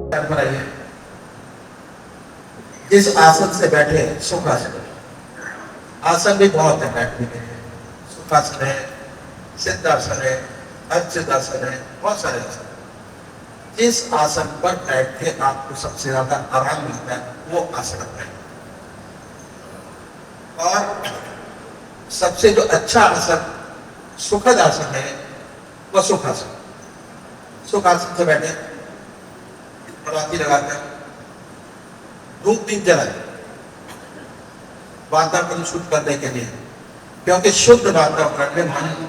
बनाइए। जिस आसन से बैठे सुखासन, आसन भी बहुत है बैठने के लिए। सुखासन है, सिद्धासन है, अर्चितासन है, बहुत सारे आसन। जिस आसन पर बैठ के आपको सबसे ज्यादा आराम मिलता है वो आसन है। और सबसे जो अच्छा आसन सुखद आसन है वह सुखासन। सुखासन से बैठे, पराती लगाकर, धूप दीप जलाए वातावरण शुद्ध करने के लिए, क्योंकि शुद्ध वातावरण में मन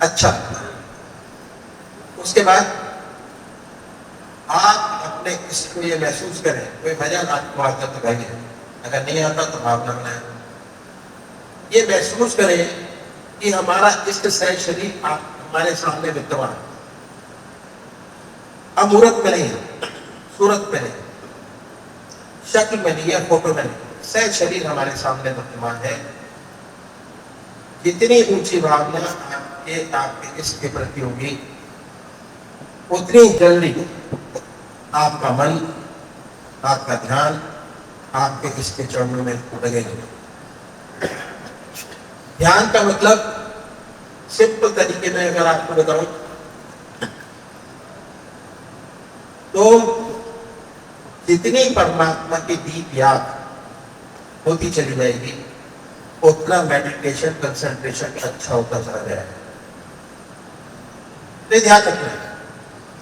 अच्छा। उसके बाद आप अपने इसको ये महसूस करें, कोई भजन आपको आता तो गाइए, अगर नहीं आता तो भावना बनाए। ये महसूस करें कि हमारा इष्ट सह शरीर हमारे सामने विद्यमान, अमूर्त में नहीं, सूरत में नहीं, शक्ल में नहीं है, फोटो में नहीं, सह शरीर हमारे सामने विद्यमान है। जितनी ऊंची भावना आपके इसके प्रति होगी उतनी जल्दी आपका मन, आपका ध्यान आपके इसके चरणों में लगेगा। ध्यान का मतलब सिंपल तरीके में अगर आपको बताऊं तो जितनी परमात्मा की दीप याद होती चली जाएगी उतना मेडिटेशन कंसंट्रेशन अच्छा होता चला जाएगा। तो ध्यान रखना।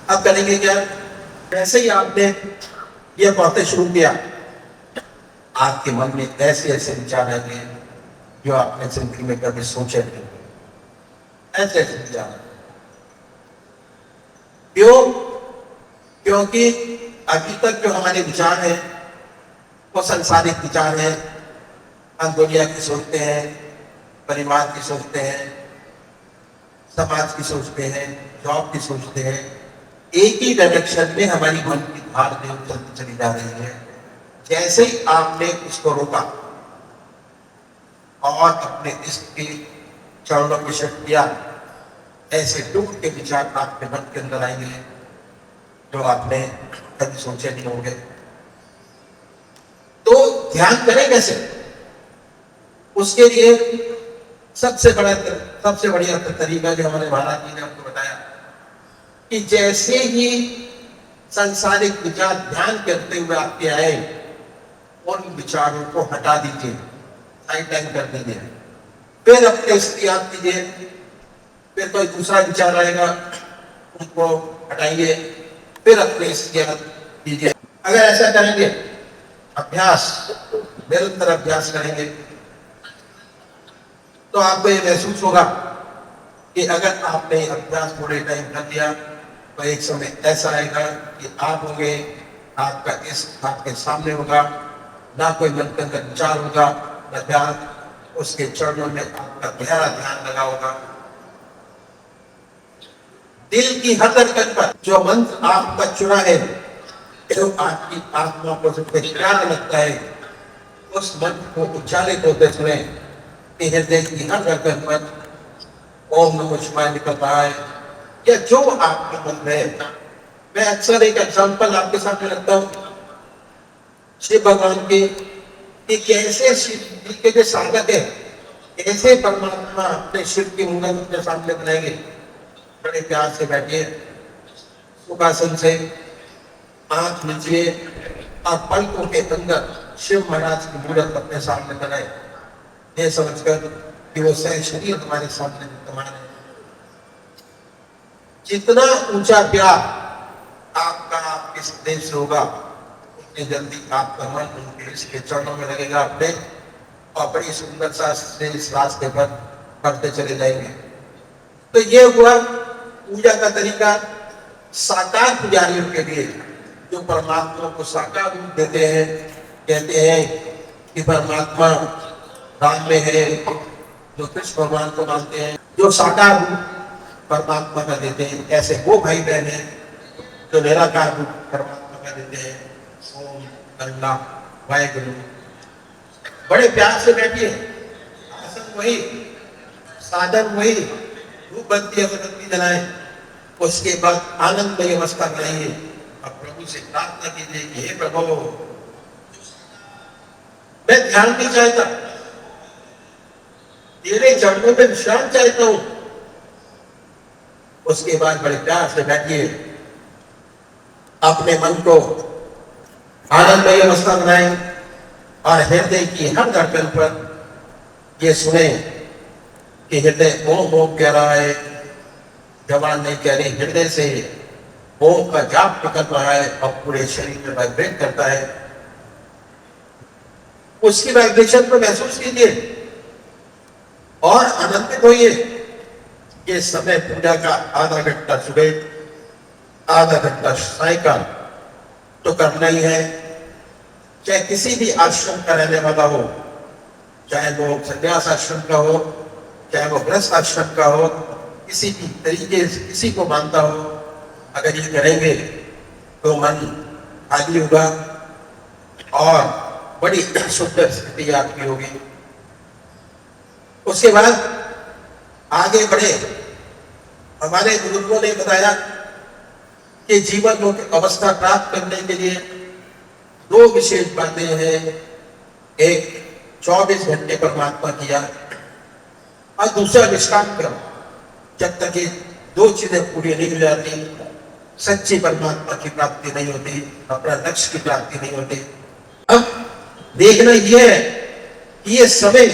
अब करेंगे क्या? जैसे ही आपने यह बातें शुरू किया, आपके मन में ऐसे ऐसे विचार आएंगे जो आपने जिंदगी में कभी सोचे नहीं। ऐसे ऐसे विचार क्यों? क्योंकि अभी तक जो हमारे विचार हैं वो सांसारिक विचार हैं। हम दुनिया की सोचते हैं, परिवार की सोचते हैं, समाज की सोचते हैं, जॉब की सोचते हैं। एक ही डायरेक्शन में हमारी मन की धार चलती चली जा रही है। जैसे ही आपने उसको रोका और अपने इसके चरणों में शिफ्ट किया, ऐसे टूट के विचार आपके मन के अंदर आएंगे जो आपने कभी सोचे नहीं होंगे। तो ध्यान करें कैसे? उसके लिए सबसे बढ़िया तरीका जो हमारे महाराज जी ने आपको बताया कि जैसे ही सांसारिक विचार ध्यान करते हुए आपके आए, उन विचारों को हटा दीजिए, साइड लाइन कर दीजिए। फिर अपने इसकी याद कीजिए। फिर कोई दूसरा विचार आएगा, उनको हटाइए, फिर अपने इसकी याद कीजिए। अगर ऐसा करेंगे, अभ्यास, निरंतर अभ्यास करेंगे, तो आपको ये महसूस होगा कि अगर आपने अभ्यास थोड़े टाइम कर दिया तो एक समय ऐसा आएगा कि आप होंगे, आपका इस आपके सामने होगा, ना कोई मन के अंदर विचार होगा, न ध्यान, उसके चरणों में आपका गहरा ध्यान लगा होगा। दिल की हर धड़कन पर जो मंत्र आपका चुना है, जो आपकी आत्मा को प्यार लगता है, उस मंत्र को उच्चारित होते सुने कि हृदय की हर धड़कन पर ओम नमः शिवाय निकल रहा है, या जो आपका मन है। मैं अक्सर एक एग्जाम्पल आपके सामने रखता हूँ शिव भगवान के, कि कैसे शिव जी के जो सांगत है, कैसे परमात्मा अपने शिव की मूर्ति अपने सामने बनाएंगे। बड़े प्यार से बैठिए, सुखासन से आंख लीजिए और पलकों के अंदर शिव महाराज की मूर्त अपने सामने बनाए, ये समझकर कि वो सह शरीर हमारे सामने विद्यमान है। जितना ऊंचा प्यार आपका आपके देश से होगा, उतनी जल्दी आपका मन उनके इसके चरणों में लगेगा अपने, और बड़ी सुंदरता से इस रास्ते पर बढ़ते चले जाएंगे। तो ये हुआ पूजा का तरीका साकार पुजारियों के लिए, जो परमात्मा को साकार रूप देते हैं। कहते हैं कि परमात्मा राम में है, जो कृष्ण भगवान को मानते हैं, जो साकार रूप परमात्मा का देते हैं। ऐसे वो भाई बहन है जो निराकार रूप परमात्मा का देते हैं। ओम अल्लाह वाहेगुरु। बड़े प्यार से बैठिए, आसन वही, साधन वही, धूप बत्ती अगरबत्ती जलाएं, उसके बाद आनंदमयी अवस्था बनाइए अब प्रभु से प्रार्थना कीजिए कि हे प्रभु, मैं ध्यान नहीं चाहता, तेरे चरणों में विश्राम चाहता हूं। उसके बाद बड़े प्यार से बैठिए, अपने मन को आनंदमय अवस्था बनाएं और हृदय की हर धड़कन पर ये सुने कि हृदय ओम ओम कह रहा है, जवान नहीं कह रही, हृदय से ओम का जाप निकल रहा है और पूरे शरीर में वाइब्रेट करता है। उसकी वाइब्रेशन को महसूस कीजिए और आनंदित होइए। ये समय पूजा का आधा घंटा सुबह, आधा घंटा सायकाल तो करना ही है। चाहे किसी भी आश्रम का रहने वाला हो, चाहे वो संन्यास आश्रम का हो, चाहे वो गृहस्थ आश्रम का हो, किसी भी तरीके से किसी को मानता हो, अगर ये करेंगे तो मन खाली होगा और बड़ी सुंदर स्थिति आपकी होगी। उसके बाद आगे बढ़े। हमारे बुजुर्गों ने बताया कि जीवन में अवस्था प्राप्त करने के लिए दो विशेष बातें हैं। एक 24 घंटे परमात्मा की याद और दूसरा विश्राम करो। जब तक ये दो चीजें पूरी नहीं हो जाती, सच्ची परमात्मा की प्राप्ति नहीं होती, अपना लक्ष्य की प्राप्ति नहीं होती। अब देखना यह है कि ये समय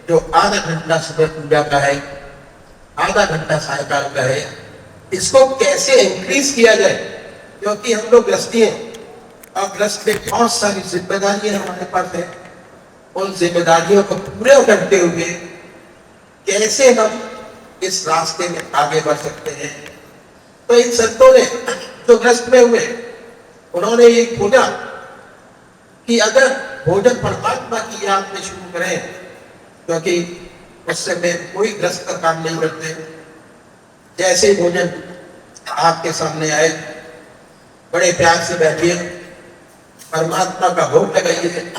जो आधा घंटा सुबह पूजा का है, आधा घंटा सायकाल का है, इसको कैसे इंक्रीज किया जाए। क्योंकि हम लोग गृहस्थी हैं और गृहस्थ में बहुत सारी जिम्मेदारियां हमारे पास है। उन जिम्मेदारियों को पूरे करते हुए कैसे हम इस रास्ते में आगे बढ़ सकते हैं। तो इन संतों ने जो गृहस्थ में हुए, उन्होंने ये खोजा कि अगर भोजन परमात्मा की याद में शुरू करें, क्योंकि उस समय कोई गृहस्थ का काम नहीं करते। जैसे भोजन आपके सामने आए, बड़े प्यार से बैठिए, परमात्मा का भोग लगाइए।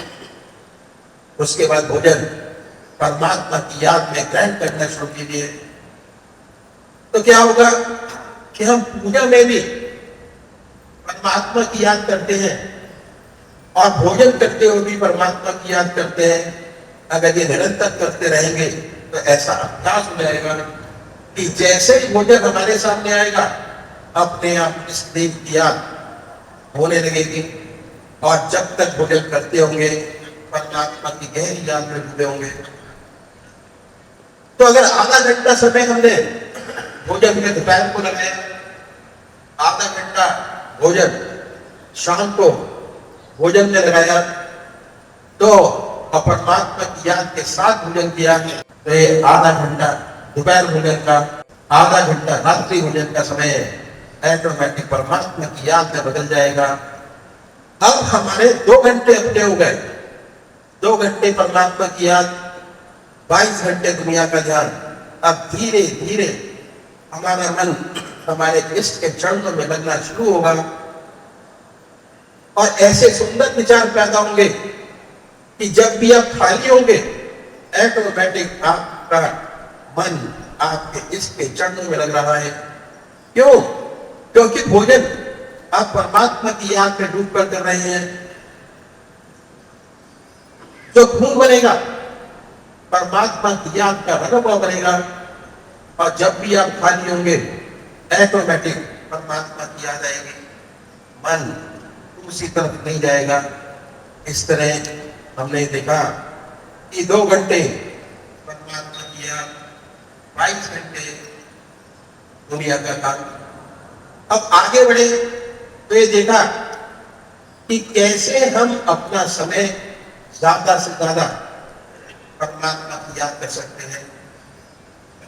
उसके बाद भोजन परमात्मा की याद में ग्रहण करना शुरू कीजिए। तो क्या होगा कि हम पूजा में भी परमात्मा की याद करते हैं और भोजन करते हुए भी परमात्मा की याद करते हैं। अगर ये निरंतर करते रहेंगे तो ऐसा अभ्यास हो जाएगा कि जैसे ही भोजन हमारे सामने आएगा, अपने आप इस देव की याद होने लगेगी। और जब तक भोजन करते होंगे, परमात्मा की गहरी याद में डूबे होंगे। तो अगर आधा घंटा समय हमने भोजन में दोपहर को लगाया, आधा घंटा भोजन शाम को भोजन में लगाया, तो परमात्मा की याद के साथ भोजन किया, तो ये आधा घंटा दोपहर भोजन का, आधा घंटा रात्रि भोजन का समय ऑटोमेटिक परमात्मा की याद में बदल जाएगा। अब हमारे 2 घंटे अपने हो गए, 2 घंटे परमात्मा की याद, 22 घंटे दुनिया का ध्यान। अब धीरे धीरे हमारा मन हमारे इष्ट के चरणों में लगना शुरू होगा और ऐसे सुंदर विचार पैदा होंगे कि जब भी आप खाली होंगे, ऑटोमेटिक आपका मन आपके इष्ट के चरणों में लग रहा है। क्यों? क्योंकि भोजन आप परमात्मा की याद में डूब कर रहे हैं। जो खून बनेगा, परमात्मा की याद का अनुभव बनेगा। और जब भी आप खाली होंगे, ऑटोमेटिक परमात्मा की याद आएगी, मन उसी तरफ नहीं जाएगा। इस तरह हमने देखा कि 2 घंटे परमात्मा की याद, 22 घंटे दुनिया का काम। अब आगे बढ़े तो ये देखा कि कैसे हम अपना समय ज्यादा से ज्यादा परमात्मा की याद कर सकते हैं।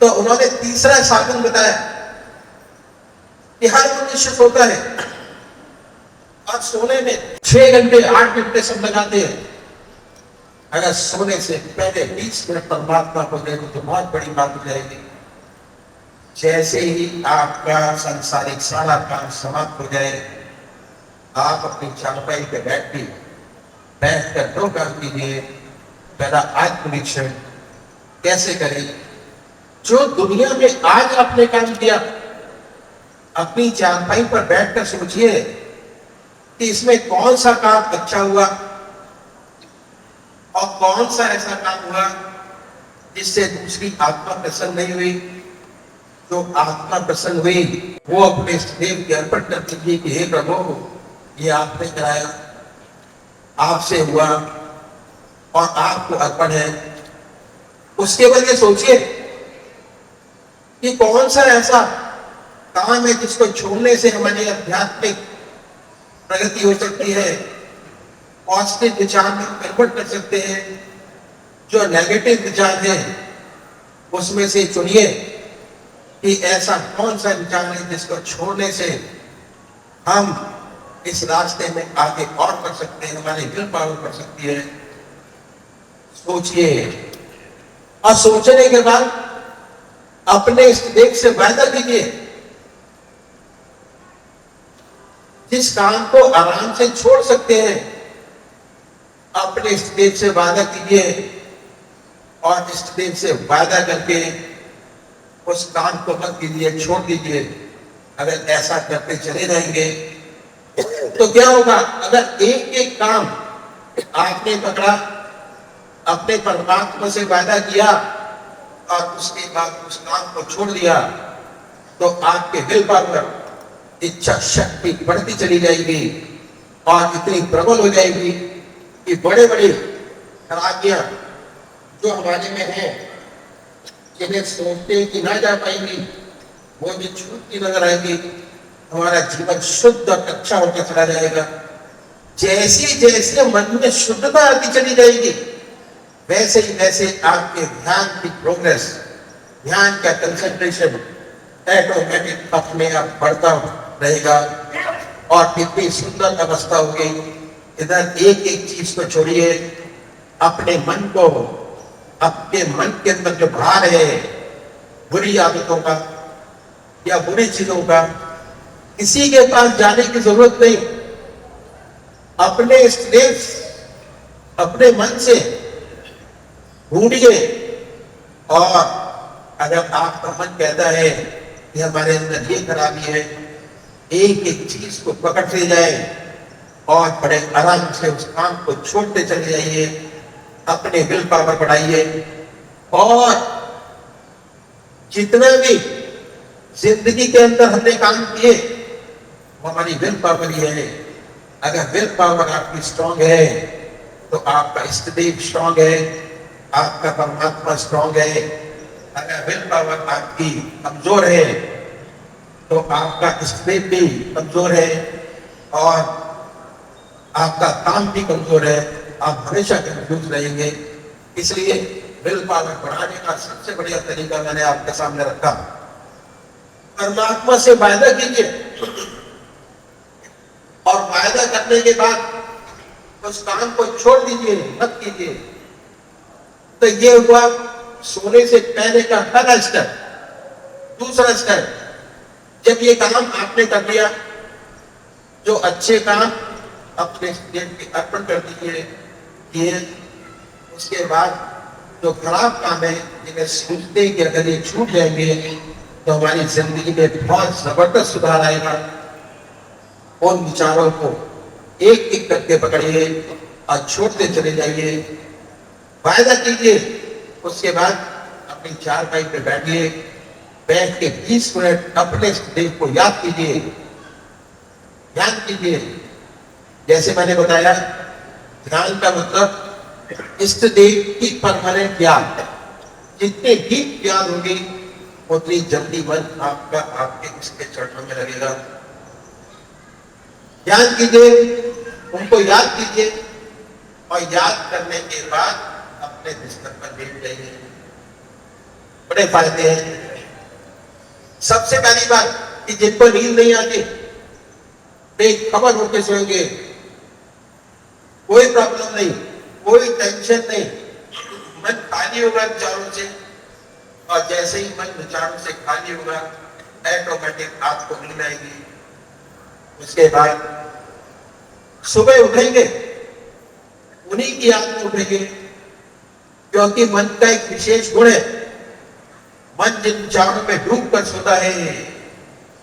तो उन्होंने तीसरा साधन बताया कि हर मनुष्य सोता है और सोने में 6 घंटे 8 घंटे सब लगाते हैं। अगर सोने से पहले 20 मिनट परमात्मा को दे तो बहुत बड़ी बात हो जाएगी। जैसे ही आपका संसारिक सारा काम समाप्त हो जाए, आप अपनी चारपाई पे बैठकर 2 काम कीजिए। पहला आत्मनिरीक्षण कैसे करें। जो दुनिया में आज आपने काम किया, अपनी चारपाई पर बैठकर सोचिए कि इसमें कौन सा काम अच्छा हुआ और कौन सा ऐसा काम हुआ जिससे दूसरी आत्मा प्रसन्न नहीं हुई। जो आत्मा प्रसन्न हुई वो अपने देव के अर्पण कर दीजिए कि हे प्रभु, ये आपने कराया, आपसे हुआ और आपको अर्पण है। उसके बाद ये सोचिए कि कौन सा ऐसा काम है जिसको छोड़ने से हमारी आध्यात्मिक प्रगति हो सकती है, पॉजिटिव विचार में कन्वर्ट कर सकते हैं। जो नेगेटिव विचार है उसमें से चुनिए कि ऐसा कौन सा विचार है जिसको छोड़ने से हम इस रास्ते में आगे और बढ़ सकते हैं, हमारी विल पावर बढ़ सकती है। सोचिए और सोचने के बाद अपने इस देख से वायदा कीजिए। जिस काम को आराम से छोड़ सकते हैं अपने इस देव से वादा कीजिए और इस देव से वादा करके उस काम को मत कीजिए, छोड़ दीजिए। अगर ऐसा करते चले जाएंगे तो क्या होगा? अगर एक एक काम आपने पकड़ा, अपने परमात्मा से वादा किया और उसके बाद उस काम को छोड़ दिया, तो आपके विल पावर, इच्छा शक्ति बढ़ती चली जाएगी और इतनी प्रबल हो जाएगी कि बड़े बड़े खराबियां जो हमारे में हैं, जिन्हें सोचते कि ना जा पाएंगी, वो भी छूटती नजर आएगी। हमारा जीवन शुद्ध और अच्छा होकर चला जाएगा। जैसे जैसे मन में शुद्धता आती चली जाएगी, वैसे ही वैसे आपके ध्यान की प्रोग्रेस, ध्यान का कंसंट्रेशन ऑटोमेटिक अपने आप बढ़ता रहेगा और कितनी सुंदर अवस्था होगी। इधर एक एक चीज को छोड़िए, अपने मन को, अपने मन के अंदर जो भार है बुरी आदतों का या बुरी चीजों का, किसी के पास जाने की जरूरत नहीं। अपने स्ट्रेस अपने मन से ढूंढिए और अगर आपका मन कहता है कि हमारे अंदर ये खराबी है, एक एक चीज को पकड़ते जाए और बड़े आराम से उस काम को छोड़ते चले जाइए। अपने विल पावर बढ़ाइए और जितना भी जिंदगी के अंदर हमने काम किए वो हमारी विल पावर ही है। अगर विल पावर आपकी स्ट्रांग है तो आपका इष्ट देव स्ट्रांग है, आपका परमात्मा स्ट्रांग है। अगर विल पावर आपकी कमजोर है तो आपका इष्ट देव भी कमजोर है और आपका काम भी कमजोर है। आप हमेशा कंफ्यूज रहेंगे। इसलिए विल पावर बढ़ाने का सबसे बढ़िया तरीका मैंने आपके सामने रखा। परमात्मा से वायदा कीजिए और वायदा करने के बाद उस काम को छोड़ दीजिए, मत कीजिए। तो ये हुआ सोने से पहले का पहला स्टेप। दूसरा स्टेप, जब ये काम आपने कर लिया, जो अच्छे काम अपने अर्पण कर दीजिए किए, उसके बाद जो खराब काम है जिन्हें सोचते कि अगर ये छूट जाएंगे तो हमारी जिंदगी में बहुत जबरदस्त सुधार आएगा। उन विचारों को एक एक करके पकड़िए और छोड़ते चले जाइए। वायदा कीजिए, उसके बाद अपनी चारपाई पे बैठिए, बैठ के 20 मिनट अपने देव को याद कीजिए। ध्यान कीजिए, जैसे मैंने बताया, ध्यान का मतलब इष्ट देव की परमानेंट याद। जितनी डीप याद होगी उतनी जल्दी मन आपका आपके इसके चरणों में लगेगा। ध्यान कीजिए, उनको याद कीजिए और याद करने के बाद अपने बिस्तर पर लेट जाइए। बड़े फायदे हैं। सबसे पहली बात कि जिनको नींद नहीं आती बेखबर होकर सोएंगे, कोई प्रॉब्लम नहीं, कोई टेंशन नहीं, मन खाली होगा विचारों से और जैसे ही मन विचारों से खाली होगा ऑटोमेटिक आपको नींद आएगी। उसके बाद सुबह उठेंगे, उन्हीं की याद में उठेंगे, क्योंकि मन का एक विशेष गुण है, मन जिन विचारों में डूब कर सोता है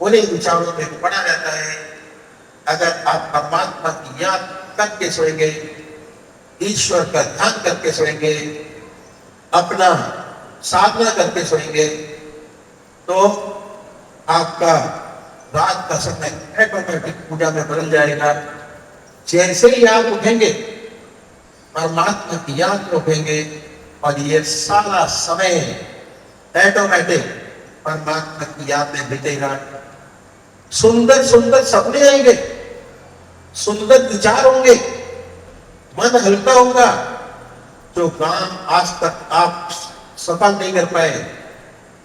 उन्हीं विचारों में पड़ा रहता है। अगर आप परमात्मा की याद करके सोएंगे, ईश्वर का ध्यान करके सोएंगे, अपना साधना करके सोएंगे, तो आपका रात का समय ऑटोमेटिक पूजा में बदल जाएगा। जैसे ही आप उठेंगे, परमात्मा की याद में उठेंगे और ये सारा समय ऑटोमेटिक परमात्मा की याद में बीतेगा। सुंदर सुंदर सपने आएंगे, सुंदर विचार होंगे, मन हल्का होगा। जो काम आज तक आप सफल नहीं कर पाए,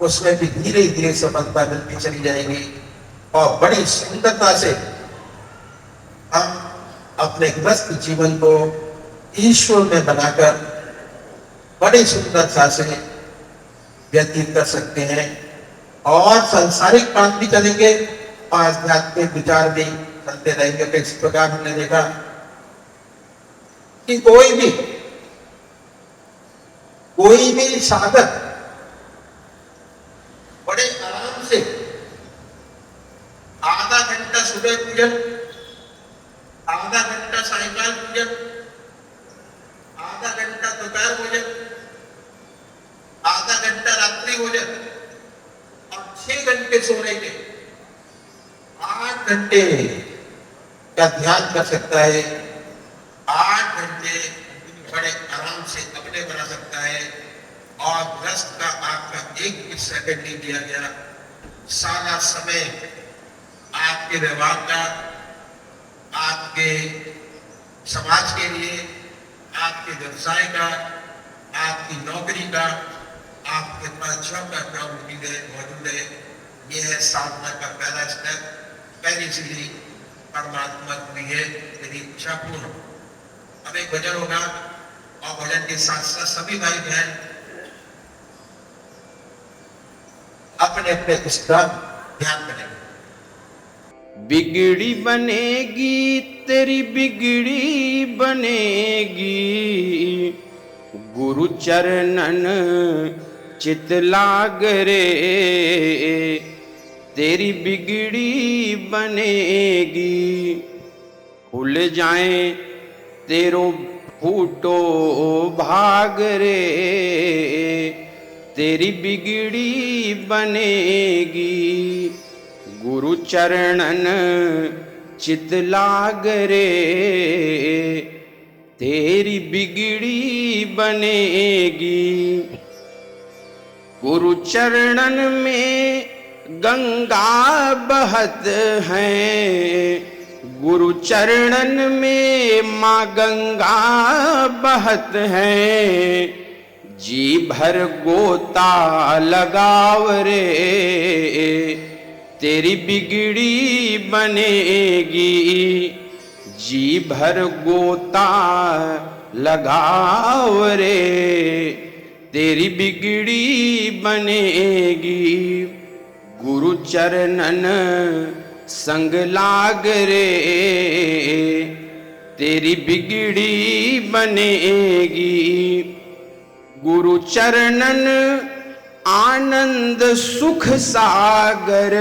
उसमें भी धीरे धीरे सफलता मिलती चली जाएगी और बड़ी सुंदरता से हम अपने ग्रस्त जीवन को ईश्वर में बनाकर बड़ी सुंदरता से व्यतीत कर सकते हैं और सांसारिक काम भी चलेंगे और आध्यात्मिक विचार भी चलते रहेंगे। तो इस प्रकार हमने देखा कि कोई भी साधक बड़े आराम से आधा घंटा सुबह पूजन, आधा घंटा सायकाल पूजन, आधा घंटा दोपहर भोजन, आधा घंटा रात्रि भोजन और 6 घंटे सोने के 8 घंटे का ध्यान कर सकता है। 8 घंटे बड़े आराम से अपने बना सकता है और ग्रस्त का आपका एक भी सेकंड नहीं दिया गया। सारा समय आपके व्यवहार का, आपके समाज के लिए, आपके व्यवसाय का, आपकी नौकरी का, आपके पास जॉब का काम मौजूद है। यह है साधना का पहला स्टेप, पहली सीढ़ी परमात्मा की है मेरी इच्छा पूर्ण। अब एक भजन होगा और भजन के साथ साथ सभी भाई बहन अपने अपने उसका ध्यान करेंगे। बिगड़ी बनेगी तेरी बिगड़ी बनेगी, गुरु चरणन चित लाग रे। तेरी बिगड़ी बनेगी, खुल जाए तेरो फूटो भाग रे। तेरी बिगड़ी बनेगी, गुरु चरणन चित लाग रे। तेरी बिगड़ी बनेगी, गुरु चरणन में गंगा बहत है। गुरु चरणन में माँ गंगा बहत है। जी भर गोता लगाव रे। तेरी बिगड़ी बनेगी, जी भर गोता लगाव रे। तेरी बिगड़ी बनेगी, गुरु चरणन संग लाग रे। तेरी बिगड़ी बनेगी, गुरु चरणन आनंद सुख सागर।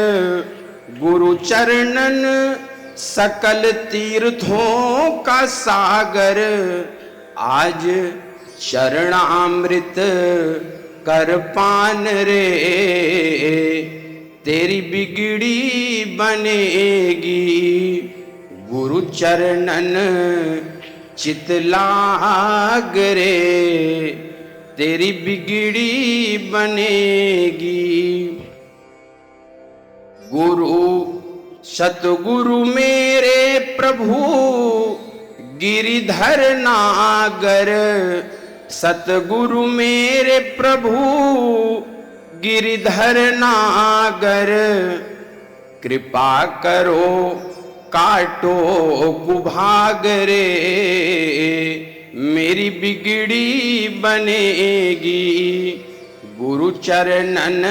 गुरु चरणन सकल तीर्थों का सागर। आज चरणामृत कर पान रे। तेरी बिगड़ी बनेगी, गुरु चरणन चित लाग रे। तेरी बिगड़ी बनेगी। गुरु सतगुरु मेरे प्रभु गिरिधर नागर। सतगुरु मेरे प्रभु गिरिधर नागर। कृपा करो काटो कुभाग रे। मेरी बिगड़ी बनेगी, गुरु चरणन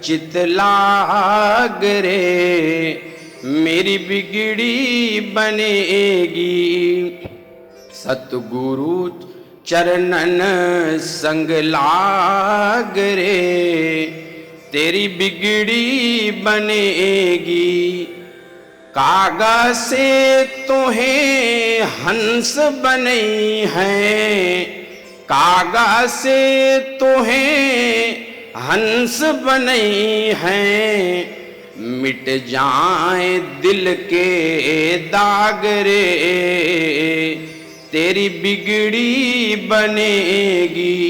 चित लाग रे। मेरी बिगड़ी बनेगी, सतगुरु चरणन संग लाग रे। तेरी बिगड़ी बनेगी, कागज से तोहें हंस बनई है, कागज से तोहें हंस बनई है, मिट जाए दिल के दाग रे, तेरी बिगड़ी बनेगी।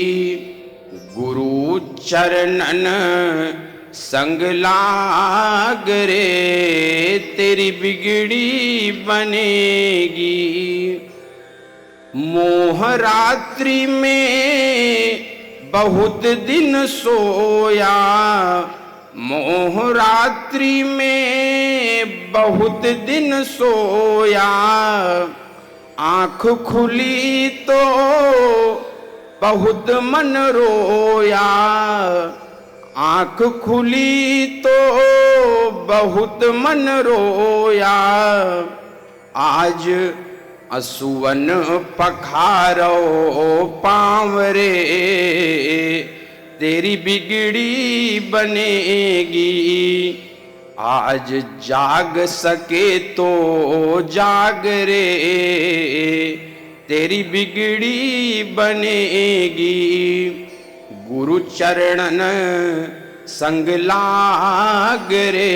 गुरु चरणन संग लाग रे, तेरी बिगड़ी बनेगी। मोह रात्रि में बहुत दिन सोया, मोह रात्रि में बहुत दिन सोया, आँख खुली तो बहुत मन रोया, आँख खुली तो बहुत मन रोया। आज असुवन पखारो पाँव रे, तेरी बिगड़ी बनेगी। आज जाग सके तो जाग रे, तेरी बिगड़ी बनेगी। गुरु चरणन संग लाग रे,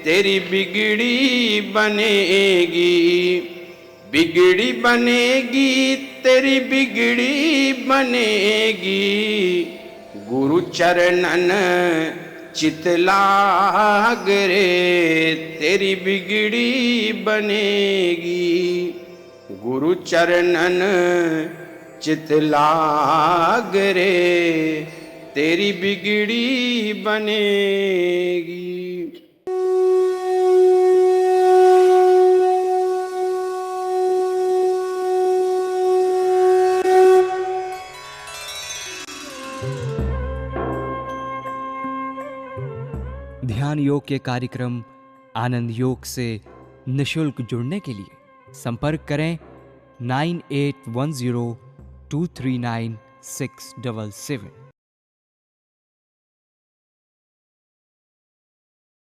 तेरी बिगड़ी बनेगी। बिगड़ी बनेगी, तेरी बिगड़ी बनेगी। गुरु चरणन चित लाग रे, तेरी बिगड़ी बनेगी। गुरु चरणन चित लाग रे, तेरी बिगड़ी बनेगी। ध्यान योग के कार्यक्रम आनंद योग से निशुल्क जुड़ने के लिए संपर्क करें 9810239677।